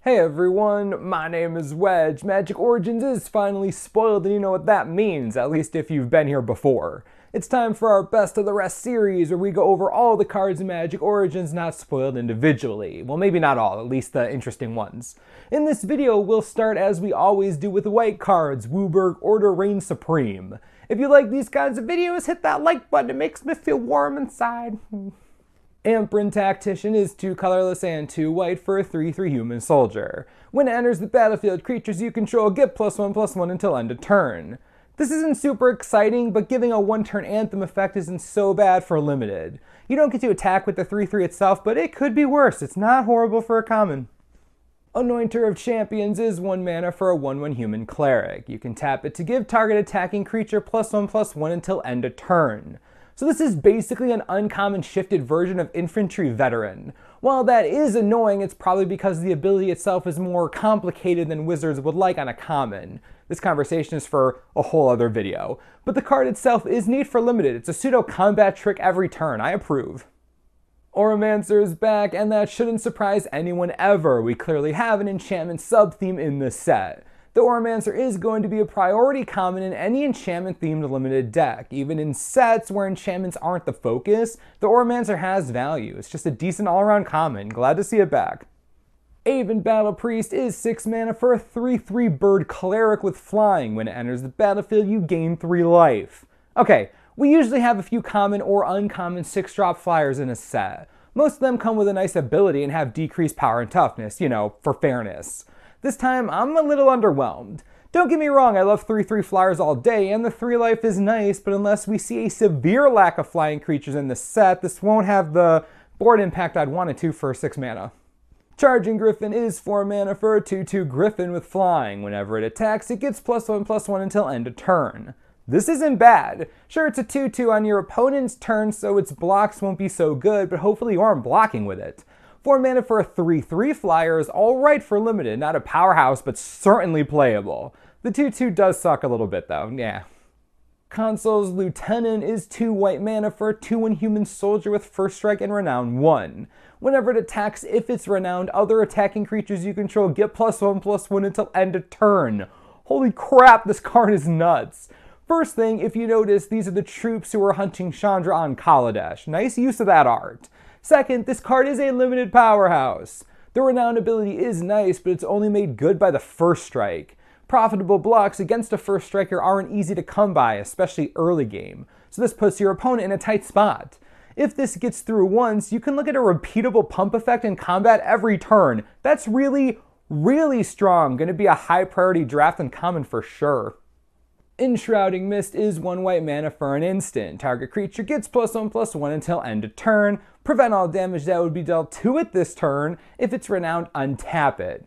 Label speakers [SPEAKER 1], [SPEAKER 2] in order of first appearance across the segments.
[SPEAKER 1] Hey everyone, my name is Wedge. Magic Origins is finally spoiled and you know what that means, at least if you've been here before. It's time for our Best of the Rest series where we go over all the cards in Magic Origins not spoiled individually. Well, maybe not all, at least the interesting ones. In this video, we'll start as we always do with the white cards, WUBRG, Order Reigns Supreme. If you like these kinds of videos, hit that like button, it makes me feel warm inside. Amprin Tactician is 2 colorless and 2 white for a 3/3 human soldier. When it enters the battlefield, creatures you control get +1/+1 until end of turn. This isn't super exciting, but giving a 1-turn Anthem effect isn't so bad for limited. You don't get to attack with the 3/3 itself, but it could be worse. It's not horrible for a common. Anointer of Champions is 1 mana for a 1/1 human cleric. You can tap it to give target attacking creature +1/+1 until end of turn. So this is basically an uncommon shifted version of Infantry Veteran. While that is annoying, it's probably because the ability itself is more complicated than Wizards would like on a common. This conversation is for a whole other video. But the card itself is neat for limited. It's a pseudo combat trick every turn. I approve. Auramancer is back, and that shouldn't surprise anyone ever. We clearly have an enchantment sub-theme in this set. The Auramancer is going to be a priority common in any enchantment-themed limited deck. Even in sets where enchantments aren't the focus, the Auramancer has value. It's just a decent all-around common. Glad to see it back. Aven Battle Priest is 6 mana for a 3/3 bird cleric with flying. When it enters the battlefield, you gain 3 life. Okay, we usually have a few common or uncommon 6-drop flyers in a set. Most of them come with a nice ability and have decreased power and toughness, you know, for fairness. This time, I'm a little underwhelmed. Don't get me wrong, I love 3/3 flyers all day, and the 3 life is nice, but unless we see a severe lack of flying creatures in the set, this won't have the board impact I'd want it to for 6 mana. Charging Griffin is 4 mana for a 2/2 Griffin with flying. Whenever it attacks, it gets +1/+1 until end of turn. This isn't bad. Sure, it's a 2/2 on your opponent's turn, so its blocks won't be so good, but hopefully you aren't blocking with it. 4 mana for a 3/3 flyer is alright for limited, not a powerhouse, but certainly playable. The 2/2 does suck a little bit though, yeah. Consul's Lieutenant is 2 white mana for a 2/1 human soldier with first strike and renown 1. Whenever it attacks, if it's renowned, other attacking creatures you control get +1/+1 until end of turn. Holy crap, this card is nuts. First thing, if you notice, these are the troops who are hunting Chandra on Kaladesh. Nice use of that art. Second, this card is a limited powerhouse. The renowned ability is nice, but it's only made good by the first strike. Profitable blocks against a first striker aren't easy to come by, especially early game, so this puts your opponent in a tight spot. If this gets through once, you can look at a repeatable pump effect in combat every turn. That's really, really strong. Gonna be a high priority draft and common for sure. Enshrouding Mist is 1 white mana for an instant. Target creature gets +1/+1 until end of turn. Prevent all damage that would be dealt to it this turn. If it's renowned, untap it.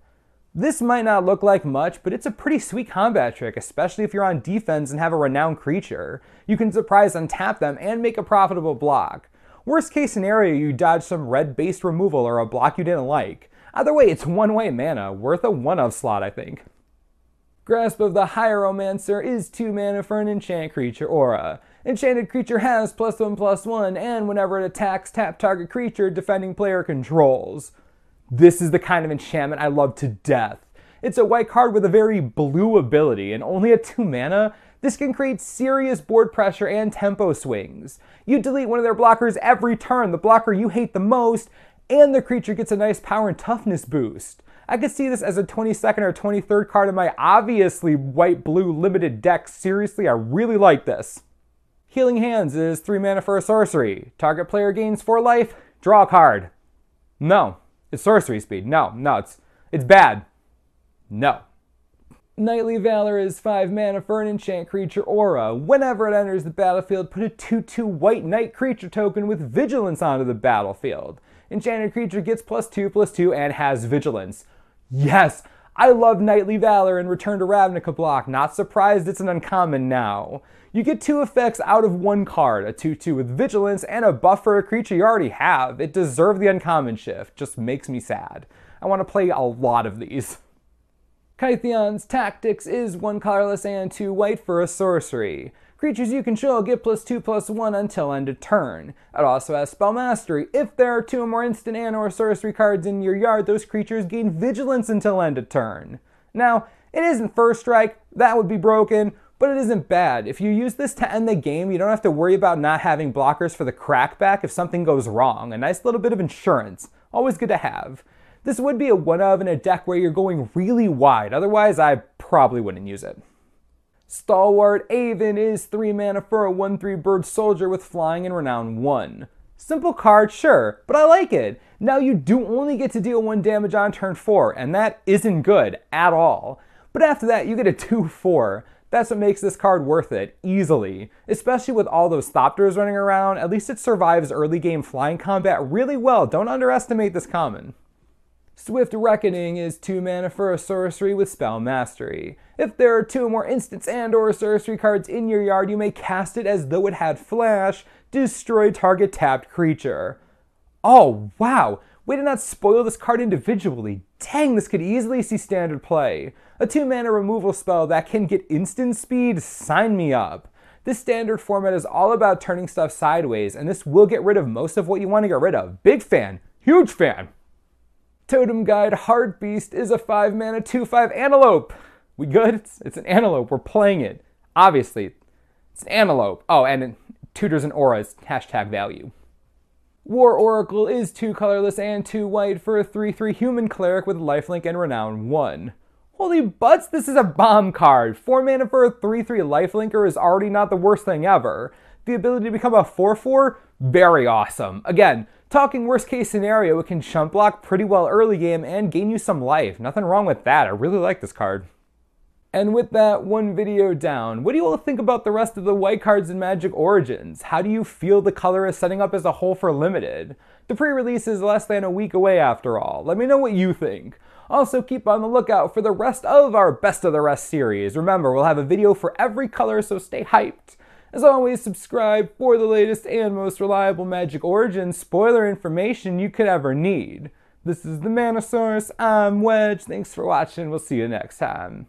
[SPEAKER 1] This might not look like much, but it's a pretty sweet combat trick, especially if you're on defense and have a renowned creature. You can surprise untap them and make a profitable block. Worst case scenario, you dodge some red-based removal or a block you didn't like. Either way, it's 1 white mana, worth a 1-of slot, I think. Grasp of the Hieromancer is 2 mana for an enchant creature aura. Enchanted creature has +1/+1, and whenever it attacks, tap target creature defending player controls. This is the kind of enchantment I love to death. It's a white card with a very blue ability, and only at 2 mana, this can create serious board pressure and tempo swings. You delete one of their blockers every turn, the blocker you hate the most, and the creature gets a nice power and toughness boost. I could see this as a 22nd or 23rd card in my obviously white-blue limited deck. Seriously, I really like this. Healing Hands is 3 mana for a sorcery. Target player gains 4 life, draw a card. No, it's sorcery speed. No, it's bad. No. Knightly Valor is 5 mana for an enchant creature aura. Whenever it enters the battlefield, put a 2/2 white knight creature token with vigilance onto the battlefield. Enchanted creature gets +2/+2 and has vigilance. Yes, I love Knightly Valor and Return to Ravnica block. Not surprised it's an uncommon now. You get 2 effects out of 1 card, a 2/2 with vigilance and a buff for a creature you already have. It deserved the uncommon shift, just makes me sad. I want to play a lot of these. Kytheon's Tactics is 1 colorless and 2 white for a sorcery. Creatures you control get +2/+1 until end of turn. It also has Spell Mastery. If there are 2 or more instant and/or sorcery cards in your yard, those creatures gain Vigilance until end of turn. Now, it isn't First Strike, that would be broken, but it isn't bad. If you use this to end the game, you don't have to worry about not having blockers for the crackback if something goes wrong. A nice little bit of insurance. Always good to have. This would be a one-of in a deck where you're going really wide, otherwise I probably wouldn't use it. Stalwart Aven is 3 mana for a 1/3 bird soldier with flying and renown 1. Simple card, sure, but I like it. Now you do only get to deal 1 damage on turn 4, and that isn't good at all. But after that, you get a 2/4. That's what makes this card worth it, easily. Especially with all those Thopters running around, at least it survives early game flying combat really well. Don't underestimate this common. Swift Reckoning is 2 mana for a sorcery with Spell Mastery. If there are 2 or more instants and/or sorcery cards in your yard, you may cast it as though it had flash, destroy target tapped creature. Oh, wow! Way to not spoil this card individually. Dang, this could easily see standard play. A 2 mana removal spell that can get instant speed? Sign me up. This standard format is all about turning stuff sideways, and this will get rid of most of what you want to get rid of. Big fan. Huge fan. Totem Guide Heartbeast is a 5 mana 2/5 antelope. We good? It's an antelope. We're playing it. Obviously. It's an antelope. Oh, and it tutors and auras. #value. War Oracle is 2 colorless and 2 white for a 3/3 human cleric with lifelink and renown 1. Holy butts, this is a bomb card. 4 mana for a 3/3 lifelinker is already not the worst thing ever. The ability to become a 4/4? Very awesome. Again, talking worst case scenario, it can chump block pretty well early game and gain you some life. Nothing wrong with that. I really like this card. And with that, one video down. What do you all think about the rest of the white cards in Magic Origins? How do you feel the color is setting up as a whole for Limited? The pre-release is less than a week away after all. Let me know what you think. Also, keep on the lookout for the rest of our Best of the Rest series. Remember, we'll have a video for every color, so stay hyped. As always, subscribe for the latest and most reliable Magic Origins spoiler information you could ever need. This is the Manosaurus, I'm Wedge, thanks for watching, we'll see you next time.